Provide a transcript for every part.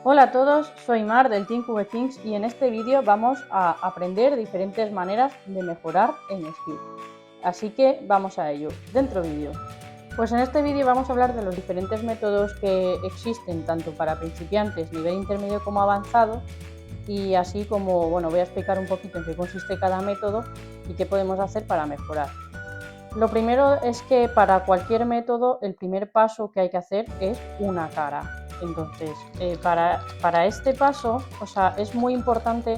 Hola a todos, soy Mar del Team QBThings y en este vídeo vamos a aprender diferentes maneras de mejorar en Skillz. Así que vamos a ello, dentro vídeo. Pues en este vídeo vamos a hablar de los diferentes métodos que existen tanto para principiantes, nivel intermedio como avanzado, y así como voy a explicar un poquito en qué consiste cada método y qué podemos hacer para mejorar. Lo primero es que para cualquier método el primer paso que hay que hacer es una cara. Entonces, para este paso, es muy importante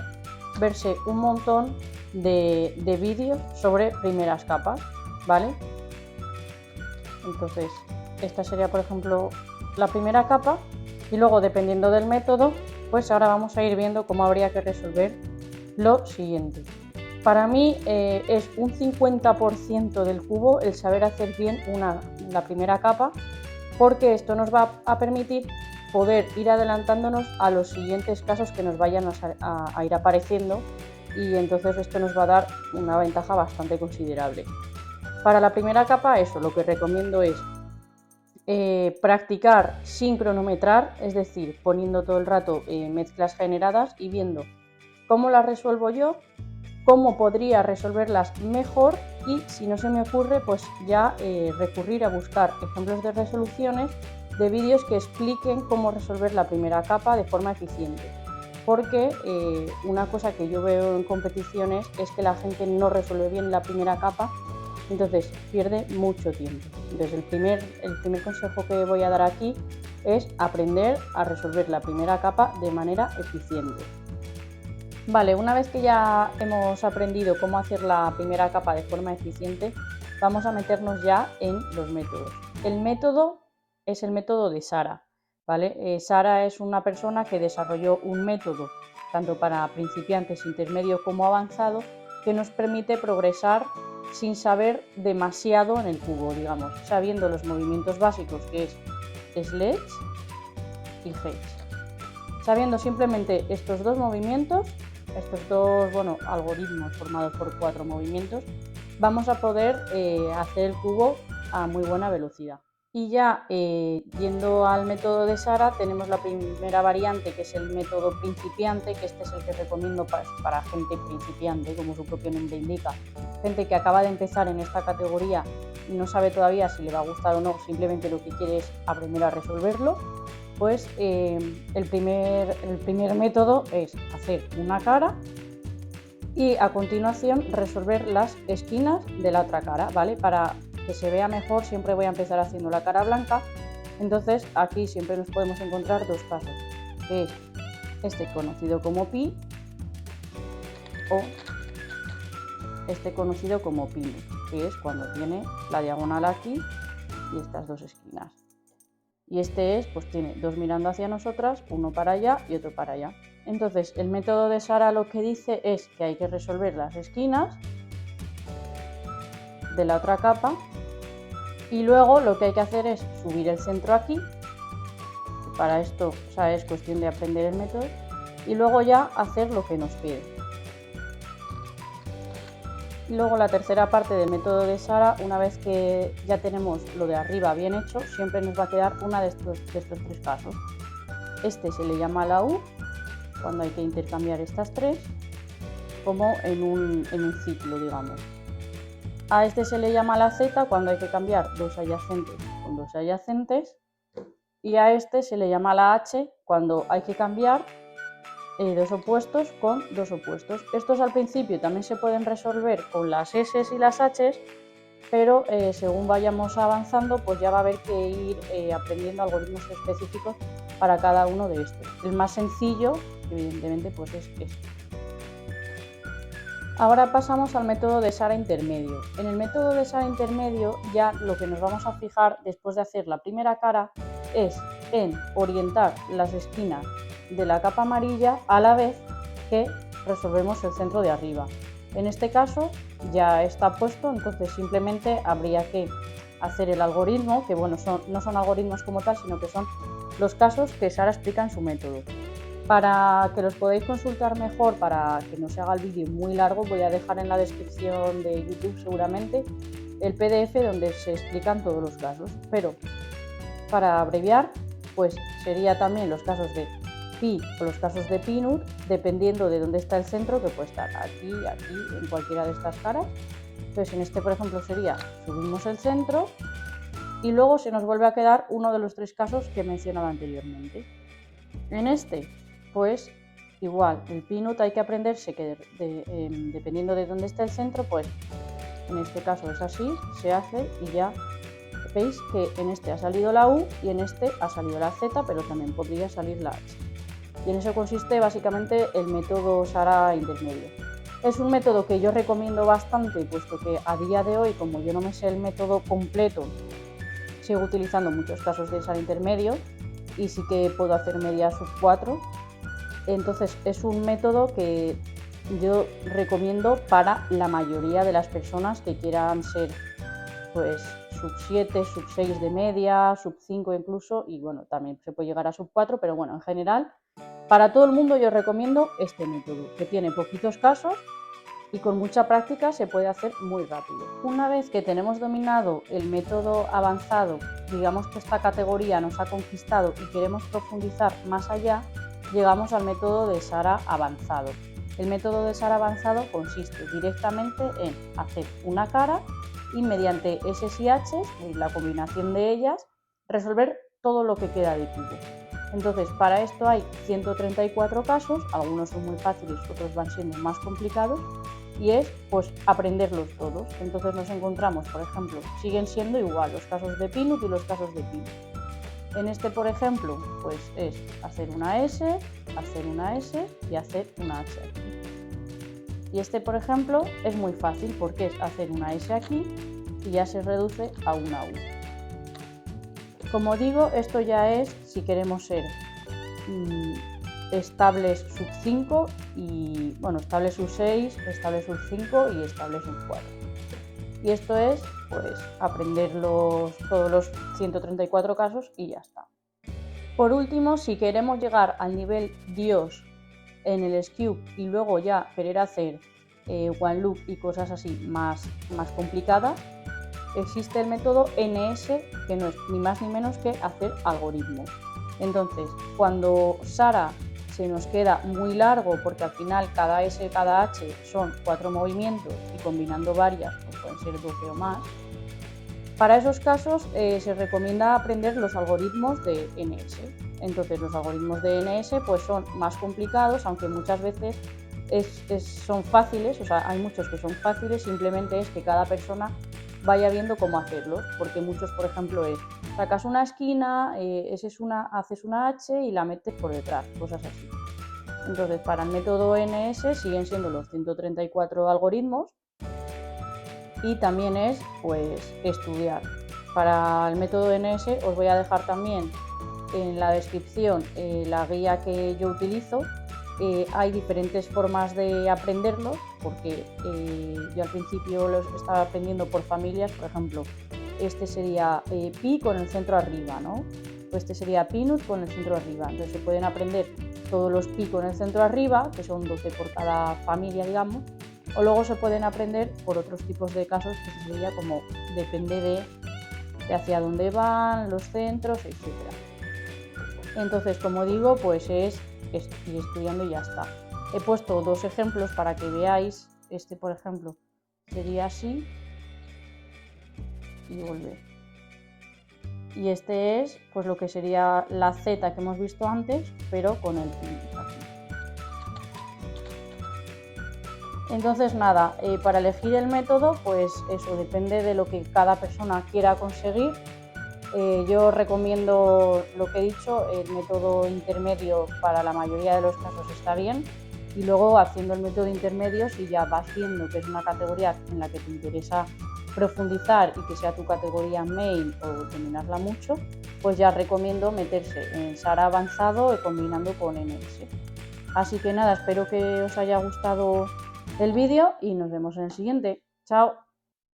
verse un montón de vídeos sobre primeras capas, ¿vale? Entonces, esta sería, por ejemplo, la primera capa y luego, dependiendo del método, pues ahora vamos a ir viendo cómo habría que resolver lo siguiente. Para mí es un 50% del cubo el saber hacer bien la primera capa, porque esto nos va a permitir poder ir adelantándonos a los siguientes casos que nos vayan a ir apareciendo, y entonces esto nos va a dar una ventaja bastante considerable. Para la primera capa, lo que recomiendo es practicar sin cronometrar, es decir, poniendo todo el rato mezclas generadas y viendo cómo las resuelvo yo, cómo podría resolverlas mejor, y si no se me ocurre, pues ya recurrir a buscar ejemplos de resoluciones de vídeos que expliquen cómo resolver la primera capa de forma eficiente. Porque una cosa que yo veo en competiciones es que la gente no resuelve bien la primera capa, entonces pierde mucho tiempo. Entonces el primer consejo que voy a dar aquí es aprender a resolver la primera capa de manera eficiente. Vale, una vez que ya hemos aprendido cómo hacer la primera capa de forma eficiente, vamos a meternos ya en los métodos. El método es el método de Sara, ¿vale? Sara es una persona que desarrolló un método tanto para principiantes, intermedio como avanzado, que nos permite progresar sin saber demasiado en el cubo, digamos, sabiendo los movimientos básicos, que es Sledge y Hedge. Sabiendo simplemente estos dos movimientos, estos dos algoritmos formados por 4 movimientos, vamos a poder hacer el cubo a muy buena velocidad. Y ya yendo al método de Sara, tenemos la primera variante, que es el método principiante, que este es el que recomiendo para gente principiante, como su propio nombre indica, gente que acaba de empezar en esta categoría y no sabe todavía si le va a gustar o no, simplemente lo que quiere es aprender a resolverlo. Pues el primer método es hacer una cara y a continuación resolver las esquinas de la otra cara, ¿vale? Para que se vea mejor siempre voy a empezar haciendo la cara blanca. Entonces aquí siempre nos podemos encontrar dos pasos, que es este conocido como pi o este conocido como pin, que es cuando tiene la diagonal aquí y estas dos esquinas. Y este pues tiene dos mirando hacia nosotras, uno para allá y otro para allá. Entonces el método de Sara lo que dice es que hay que resolver las esquinas de la otra capa y luego lo que hay que hacer es subir el centro aquí. Para esto es cuestión de aprender el método y luego ya hacer lo que nos pide. Y luego la tercera parte del método de Sara, una vez que ya tenemos lo de arriba bien hecho, siempre nos va a quedar una de estos tres pasos. Este se le llama la U, cuando hay que intercambiar estas tres, como en un ciclo, digamos. A este se le llama la Z, cuando hay que cambiar dos adyacentes con dos adyacentes. Y a este se le llama la H, cuando hay que cambiar dos opuestos con dos opuestos. Estos al principio también se pueden resolver con las S y las H, pero según vayamos avanzando, pues ya va a haber que ir aprendiendo algoritmos específicos para cada uno de estos. El más sencillo, evidentemente, pues es este. Ahora pasamos al método de Sara intermedio. En el método de Sara intermedio ya lo que nos vamos a fijar después de hacer la primera cara es en orientar las esquinas de la capa amarilla a la vez que resolvemos el centro de arriba. En este caso ya está puesto, entonces simplemente habría que hacer el algoritmo, que no son algoritmos como tal, sino que son los casos que Sara explica en su método. Para que los podáis consultar mejor, para que no se haga el vídeo muy largo, voy a dejar en la descripción de YouTube seguramente el PDF donde se explican todos los casos, pero para abreviar, pues sería también los casos de pi o los casos de peanut, dependiendo de dónde está el centro, que puede estar aquí, aquí, en cualquiera de estas caras. Entonces en este, por ejemplo, sería subimos el centro y luego se nos vuelve a quedar uno de los 3 casos que he mencionado anteriormente. En este, pues igual, el peanut hay que aprenderse que dependiendo de dónde está el centro, pues en este caso es así, se hace y ya veis que en este ha salido la U y en este ha salido la Z, pero también podría salir la H. Y en eso consiste básicamente el método Sara intermedio. Es un método que yo recomiendo bastante, puesto que a día de hoy, como yo no me sé el método completo, sigo utilizando muchos casos de Sara intermedio y sí que puedo hacer media sub 4. Entonces es un método que yo recomiendo para la mayoría de las personas que quieran ser pues sub 7, sub 6 de media, sub 5 incluso, y bueno, también se puede llegar a sub 4, pero bueno, en general, para todo el mundo yo recomiendo este método, que tiene poquitos casos y con mucha práctica se puede hacer muy rápido. Una vez que tenemos dominado el método avanzado, digamos que esta categoría nos ha conquistado y queremos profundizar más allá, llegamos al método de Sara avanzado. El método de Sara avanzado consiste directamente en hacer una cara y mediante S y H, la combinación de ellas, resolver todo lo que queda de cubo. Entonces, para esto hay 134 casos, algunos son muy fáciles, otros van siendo más complicados, y es pues aprenderlos todos. Entonces nos encontramos, por ejemplo, siguen siendo igual los casos de peanut y los casos de peanut. En este, por ejemplo, pues es hacer una S y hacer una H aquí. Y este, por ejemplo, es muy fácil porque es hacer una S aquí y ya se reduce a una U. Como digo, esto ya es si queremos ser estables sub 5 y, bueno, estables sub 6, estables sub 5 y estables sub 4. Y esto es, pues, aprender todos los 134 casos y ya está. Por último, si queremos llegar al nivel Dios en el Scube y luego ya querer hacer one loop y cosas así más complicadas, existe el método NS, que no es ni más ni menos que hacer algoritmos. Entonces, cuando Sara se nos queda muy largo, porque al final cada S, cada H son 4 movimientos y combinando varias pues pueden ser 12 o más, para esos casos se recomienda aprender los algoritmos de NS. Entonces los algoritmos de NS pues son más complicados, aunque muchas veces son fáciles, o sea, hay muchos que son fáciles, simplemente es que cada persona vaya viendo cómo hacerlos, porque muchos, por ejemplo, sacas una esquina, haces una H y la metes por detrás, cosas así. Entonces, para el método NS siguen siendo los 134 algoritmos y también es, pues, estudiar. Para el método NS os voy a dejar también en la descripción la guía que yo utilizo. Hay diferentes formas de aprenderlo, porque yo al principio los estaba aprendiendo por familias. Por ejemplo, este sería pi con el centro arriba, ¿no? O este sería peanut con el centro arriba. Entonces se pueden aprender todos los pi con el centro arriba, que son 12 por cada familia, digamos, o luego se pueden aprender por otros tipos de casos, que sería como depende de hacia dónde van, los centros, etc. Entonces, como digo, pues es ir estudiando y ya está. He puesto 2 ejemplos para que veáis. Este, por ejemplo, sería así y volver. Y este es pues lo que sería la Z que hemos visto antes, pero con el pi aquí. Entonces nada, para elegir el método, pues eso depende de lo que cada persona quiera conseguir. Yo recomiendo lo que he dicho, el método intermedio para la mayoría de los casos está bien, y luego haciendo el método intermedio, si ya vas viendo que es una categoría en la que te interesa profundizar y que sea tu categoría main o dominarla mucho, pues ya recomiendo meterse en Sara avanzado combinando con NS. Así que nada, espero que os haya gustado el vídeo y nos vemos en el siguiente. ¡Chao!